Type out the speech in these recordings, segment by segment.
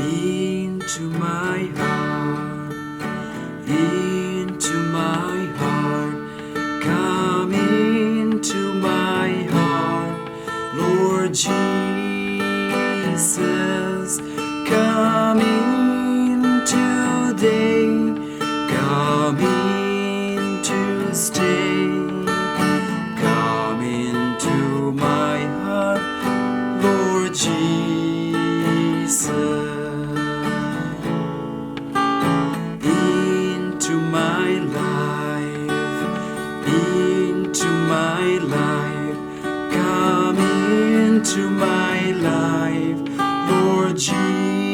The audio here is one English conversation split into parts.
into my heart, into my heart, come into my heart, Lord Jesus, come in today, come in to stay, come into my heart, Lord Jesus, into my life, into my life, come into my life, Lord Jesus,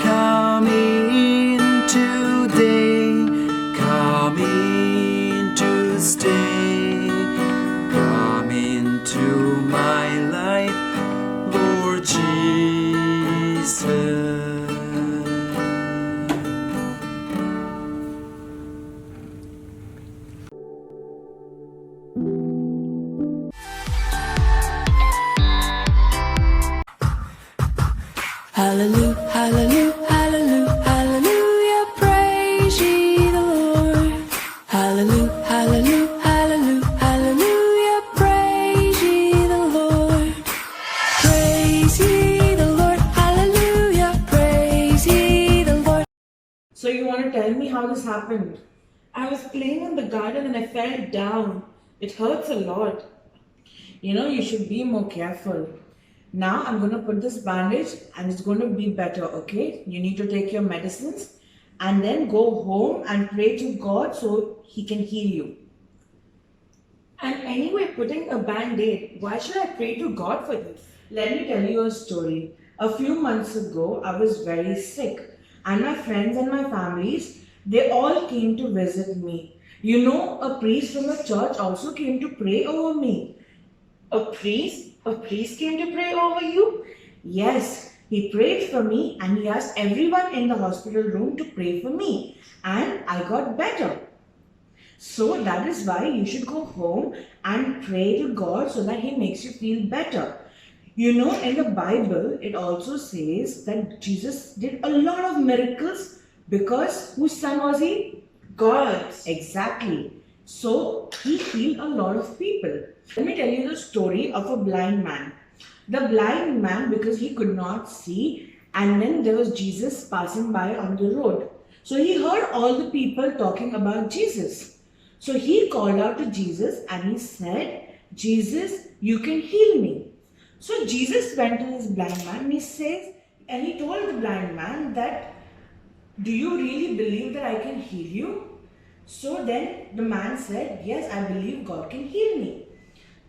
come in today, come in to stay, come into my life, Lord Jesus. Hallelujah, hallelujah, hallelujah, hallelujah, praise ye the Lord. Hallelujah, hallelujah, hallelujah, hallelujah, praise ye the Lord. Praise ye the Lord, hallelujah, praise ye the Lord. So you want to tell me how this happened? I was playing in the garden and I fell down. It hurts a lot. You should be more careful. Now I'm going to put this bandage and it's going to be better, okay? You need to take your medicines and then go home and pray to God so He can heal you. And anyway, putting a band-aid, why should I pray to God for this? Let me tell you a story. A few months ago, I was very sick and my friends and my families, they all came to visit me. A priest from the church also came to pray over me. A priest? A priest came to pray over you? Yes, he prayed for me and he asked everyone in the hospital room to pray for me and I got better. So that is why you should go home and pray to God so that He makes you feel better. In the Bible, it also says that Jesus did a lot of miracles because whose son was He? God's. Exactly. So He healed a lot of people. Let me tell you the story of a blind man. The blind man, because he could not see, and then there was Jesus passing by on the road. So he heard all the people talking about Jesus. So he called out to Jesus and he said, Jesus, you can heal me. So Jesus went to this blind man and he told the blind man that, do you really believe that I can heal you? So then the man said, yes, I believe God can heal me.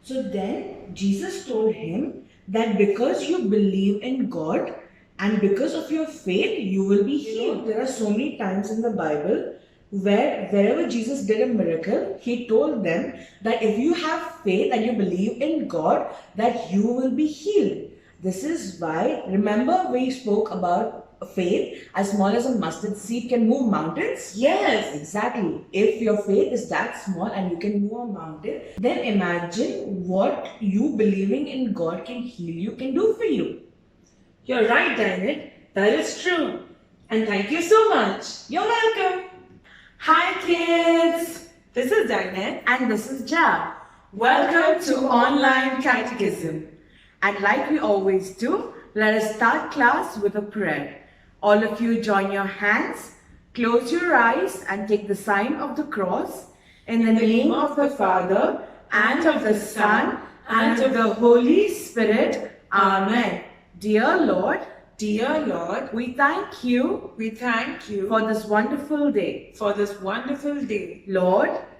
So then Jesus told him that because you believe in God and because of your faith, you will be healed. There are so many times in the Bible where wherever Jesus did a miracle, He told them that if you have faith and you believe in God, that you will be healed. This is why, remember we spoke about faith as small as a mustard seed can move mountains? Yes, exactly. If your faith is that small and you can move a mountain, then imagine what you believing in God can heal you can do for you. You're right, Dinah. That is true. And thank you so much. You're welcome. Hi kids. This is Dinah and this is Ja. Welcome to Online Catechism. And like we always do, let us start class with a prayer. All of you join your hands, close your eyes and take the sign of the cross in the name of the Father and of the Son and of the Holy Spirit. Amen. Dear Lord, we thank you for this wonderful day.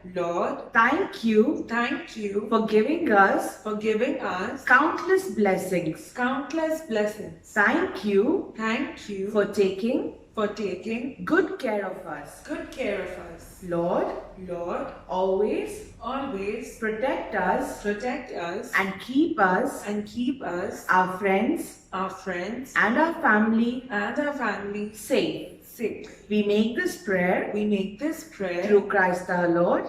Lord, thank you for giving us countless blessings. Thank you for taking good care of us. Lord, always protect us and keep us, our friends and our family safe. We make this prayer through Christ our Lord.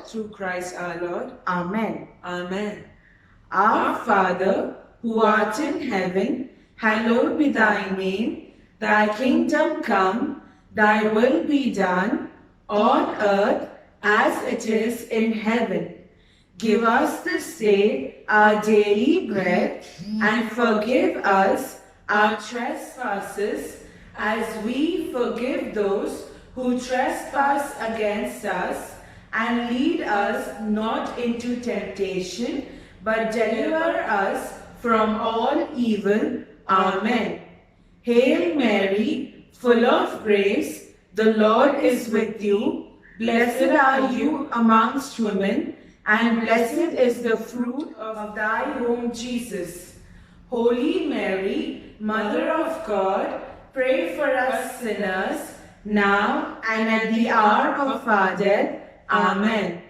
Amen. Our Father, who art in heaven, Hallowed be thy name, thy kingdom come, thy will be done on earth as it is in heaven. Give us this day our daily bread and forgive us our trespasses as we forgive those who trespass against us, and lead us not into temptation, but deliver us from all evil. Amen. Hail Mary, full of grace, the Lord is with you. Blessed are you amongst women, and blessed is the fruit of thy womb, Jesus. Holy Mary, Mother of God, pray for us sinners, now and at the hour of our death. Amen.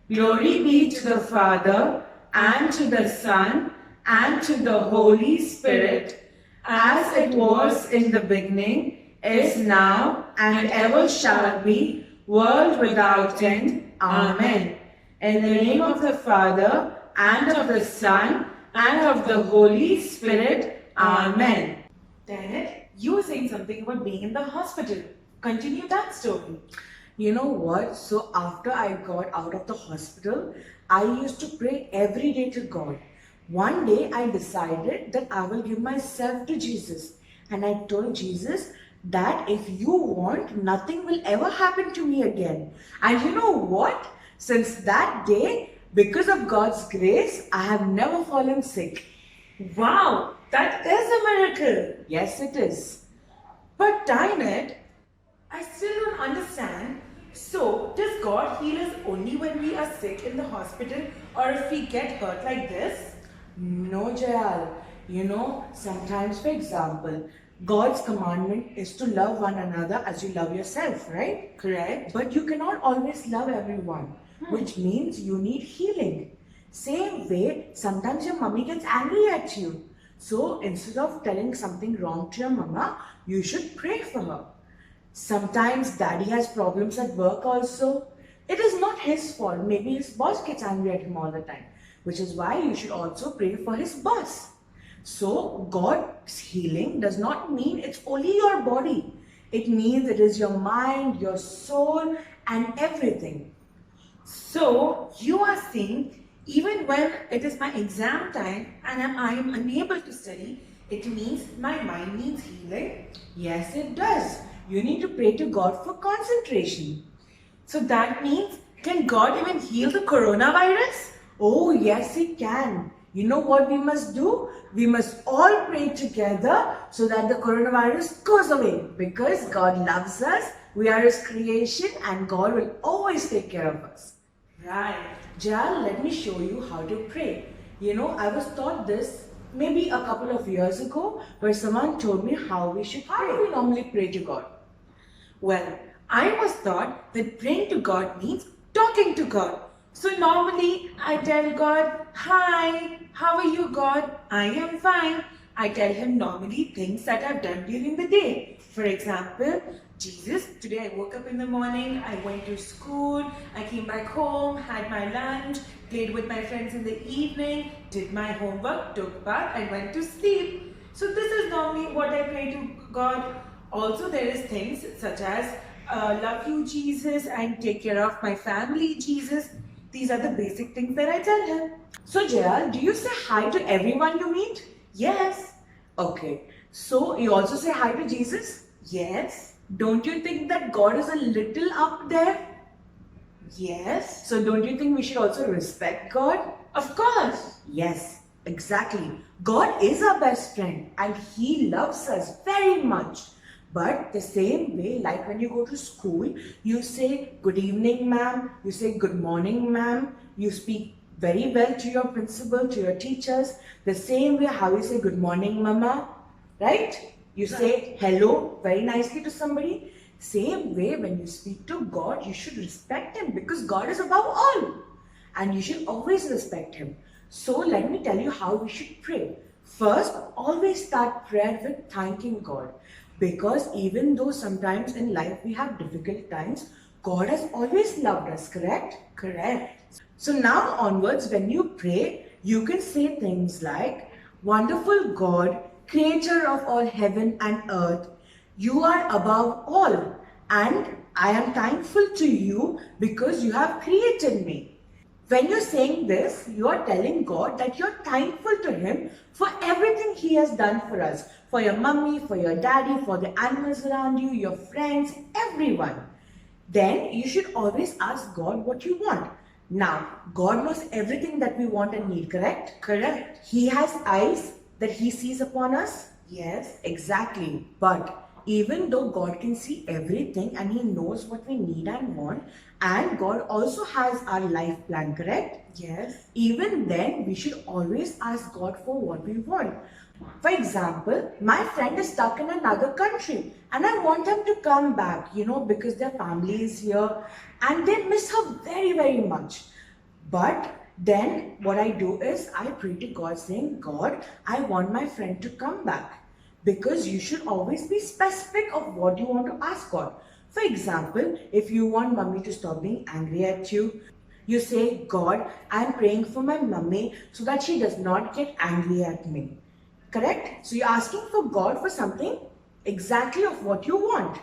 Glory be to the Father, and to the Son, and to the Holy Spirit, as it was in the beginning, is now, and ever shall be, world without end. Amen. In the name of the Father, and of the Son, and of the Holy Spirit. Amen. Janet, you were saying something about being in the hospital. Continue that story. You know what? So after I got out of the hospital, I used to pray every day to God. One day I decided that I will give myself to Jesus. And I told Jesus that if you want, nothing will ever happen to me again. And you know what? Since that day, because of God's grace, I have never fallen sick. Wow, that is a miracle. Yes, it is. But Janet, I still don't understand. So, does God heal us only when we are sick in the hospital, or if we get hurt like this? No, Jayal. You know, sometimes, for example, God's commandment is to love one another as you love yourself, right? Correct. But you cannot always love everyone, which means you need healing. Same way, sometimes your mummy gets angry at you. So instead of telling something wrong to your mama, you should pray for her. Sometimes daddy has problems at work also. It is not his fault. Maybe his boss gets angry at him all the time, which is why you should also pray for his boss. So God's healing does not mean it's only your body. It means it is your mind, your soul, and everything. So, you are saying, even when it is my exam time and I am unable to study, it means my mind needs healing? Yes, it does. You need to pray to God for concentration. So that means, can God even heal the coronavirus? Oh, yes, He can. You know what we must do? We must all pray together so that the coronavirus goes away, because God loves us, we are His creation, and God will always take care of us. Right. Jal, let me show you how to pray. You know, I was taught this maybe a couple of years ago, where someone told me how we should pray. How do we normally pray to God? Well, I was taught that praying to God means talking to God. So normally I tell God, "Hi, how are you, God? I am fine." I tell Him normally things that I've done during the day. For example, Jesus, today I woke up in the morning, I went to school, I came back home, had my lunch, played with my friends in the evening, did my homework, took bath, and went to sleep. So this is normally what I pray to God. Also, there is things such as love you, Jesus, and take care of my family, Jesus. These are the basic things that I tell Him. So, Jayal, do you say hi to everyone you meet? Yes. Okay. So, you also say hi to Jesus? Yes. Don't you think that God is a little up there? Yes. So, don't you think we should also respect God? Of course. Yes, exactly. God is our best friend and He loves us very much. But the same way, like when you go to school, you say good evening, ma'am, you say good morning, ma'am, you speak very well to your principal, to your teachers. The same way how you say good morning, mama, right? You say hello very nicely to somebody. Same way, when you speak to God, you should respect Him, because God is above all. And you should always respect Him. So let me tell you how we should pray. First, always start prayer with thanking God. Because even though sometimes in life we have difficult times, God has always loved us, correct? Correct. So now onwards, when you pray, you can say things like, wonderful God, creator of all heaven and earth. You are above all, and I am thankful to you because you have created me. When you're saying this, you are telling God that you're thankful to Him for everything He has done for us. For your mummy, for your daddy, for the animals around you, your friends, everyone. Then you should always ask God what you want. Now, God knows everything that we want and need, correct? Correct. He has eyes that He sees upon us. Yes. Exactly. But even though God can see everything and He knows what we need and want, and God also has our life plan, correct? Yes. Even then, we should always ask God for what we want. For example, my friend is stuck in another country and I want them to come back, because their family is here and they miss her very, very much. But then what I do is I pray to God saying, God, I want my friend to come back. Because you should always be specific of what you want to ask God. For example, if you want mummy to stop being angry at you, you say, God, I am praying for my mummy so that she does not get angry at me. Correct? So you're asking for God for something exactly of what you want.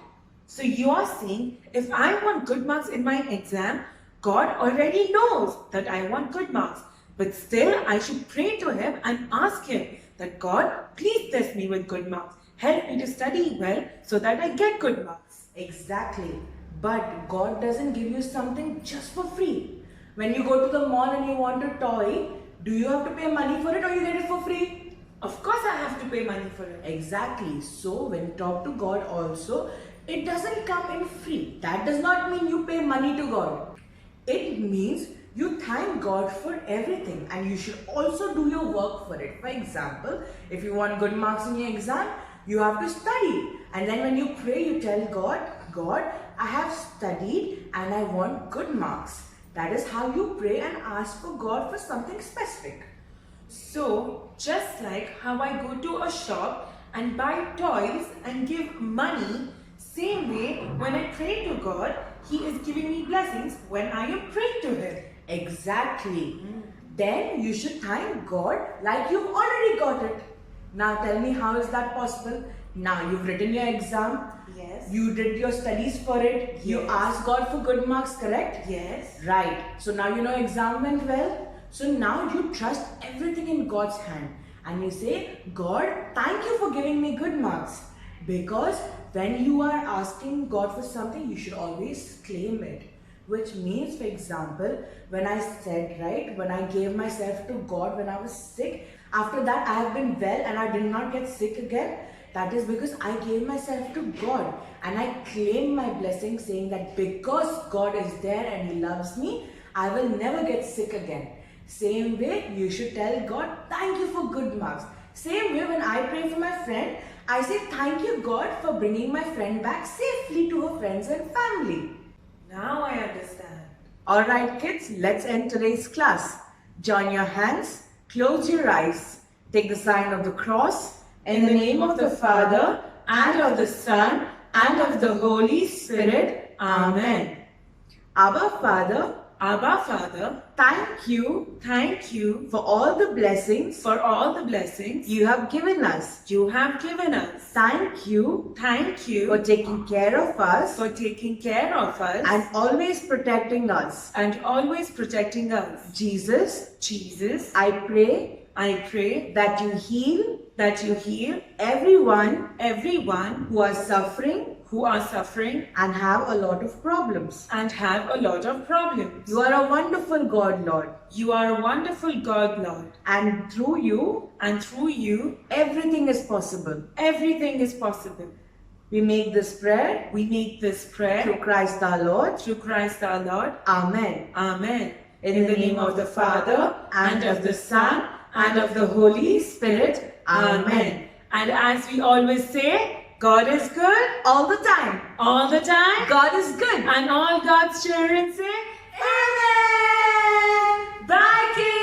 So you are saying, if I want good marks in my exam, God already knows that I want good marks. But still, I should pray to Him and ask Him that God, please test me with good marks. Help me to study well so that I get good marks. Exactly. But God doesn't give you something just for free. When you go to the mall and you want a toy, do you have to pay money for it or you get it for free? Of course I have to pay money for it. Exactly. So when you talk to God also, it doesn't come in free. That does not mean you pay money to God. It means you thank God for everything and you should also do your work for it. For example, if you want good marks in your exam, you have to study. And then when you pray, you tell God, God, I have studied and I want good marks. That is how you pray and ask for God for something specific. So, just like how I go to a shop and buy toys and give money, same way when I pray to God, He is giving me blessings when I am praying to Him. Exactly. Then you should thank God like you've already got it. Now tell me, how is that possible? Now you've written your exam. Yes. You did your studies for it. You Yes. asked God for good marks, correct? Yes. Right. So now you know exam went well. So now you trust everything in God's hand. And you say, God, thank you for giving me good marks. Because when you are asking God for something, you should always claim it. Which means, for example, when I said, when I gave myself to God when I was sick, after that I have been well and I did not get sick again. That is because I gave myself to God and I claim my blessing, saying that because God is there and He loves me, I will never get sick again. Same way, you should tell God, thank you for good marks. Same way, when I pray for my friend, I say, thank you, God, for bringing my friend back safely to her friends and family. Now I understand. Alright kids, let's end today's class. Join your hands, close your eyes, take the sign of the cross. In the name of the Father, and of the Son, and of the Holy Spirit. Amen. Abba Father, Abba Father, thank you for for all the blessings all the blessings you have given us. you have given us. Thank you Thank you for taking care of us for taking care of us and always protecting us. and always protecting us. Jesus, Jesus, I pray I pray that you heal everyone who are suffering who are suffering and have a lot of problems. and have a lot of problems. You are a wonderful God, Lord. You are a wonderful God, Lord. And through you, And through you, everything is possible. everything is possible. We make this prayer We make this prayer through Christ our Lord. through Christ our Lord. Amen. Amen. In the name of the Father, and of the Son, and of the Holy Spirit. Amen. And as we always say, God is good All the time. all the time. God is good. And all God's children say, Amen. bye kids.